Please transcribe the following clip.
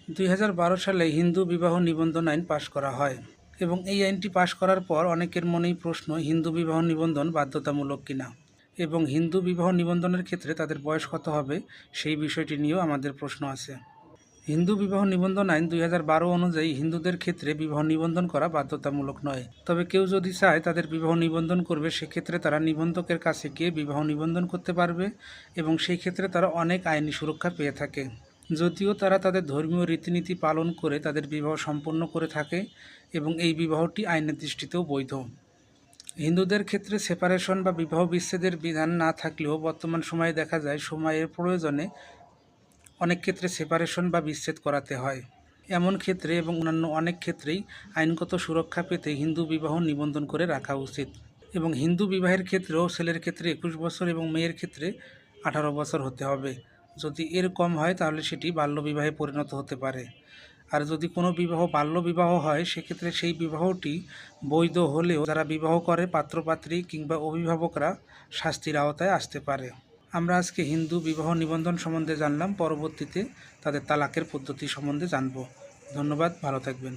2012 সালে হিন্দু বিবাহ নিবন্ধন আইন পাশ করা হয় এবং এই আইনটি পাশ করার পর অনেকের মনেই প্রশ্ন, হিন্দু বিবাহ নিবন্ধন বাধ্যতামূলক কিনা এবং হিন্দু বিবাহ নিবন্ধনের ক্ষেত্রে তাদের বয়স কত হবে সেই বিষয়টি নিয়েও আমাদের প্রশ্ন আছে। হিন্দু বিবাহ নিবন্ধন আইন 2012 অনুযায়ী হিন্দুদের ক্ষেত্রে বিবাহ নিবন্ধন করা বাধ্যতামূলক নয়। তবে কেউ যদি চায় তাদের বিবাহ নিবন্ধন করবে, সেক্ষেত্রে তারা নিবন্ধকের কাছে গিয়ে বিবাহ নিবন্ধন করতে পারবে এবং সেই ক্ষেত্রে তারা অনেক আইনি সুরক্ষা পেয়ে থাকে। যদিও তারা তাদের ধর্মীয় রীতিনীতি পালন করে তাদের বিবাহ সম্পন্ন করে থাকে এবং এই বিবাহটি আইনের দৃষ্টিতেও বৈধ। হিন্দুদের ক্ষেত্রে সেপারেশন বা বিবাহ বিচ্ছেদের বিধান না থাকলেও বর্তমান সময়ে দেখা যায় সময়ের প্রয়োজনে অনেক ক্ষেত্রে সেপারেশন বা বিচ্ছেদ করাতে হয়। এমন ক্ষেত্রে এবং অন্যান্য অনেক ক্ষেত্রেই আইনগত সুরক্ষা পেতে হিন্দু বিবাহ নিবন্ধন করে রাখা উচিত এবং হিন্দু বিবাহের ক্ষেত্রেও ছেলের ক্ষেত্রে 21 বছর এবং মেয়ের ক্ষেত্রে 18 বছর হতে হবে। যদি এর কম হয় তাহলে সেটি বাল্যবিবাহে পরিণত হতে পারে। আর যদি কোনো বিবাহ বাল্যবিবাহ হয়, সেক্ষেত্রে সেই বিবাহটি বৈধ হলেও যারা বিবাহ করে পাত্রপাত্রী কিংবা অভিভাবকরা শাস্তির আওতায় আসতে পারে। আমরা আজকে হিন্দু বিবাহ নিবন্ধন সম্বন্ধে জানলাম, পরবর্তীতে তাদের তালাকের পদ্ধতি সম্বন্ধে জানব। ধন্যবাদ, ভালো থাকবেন।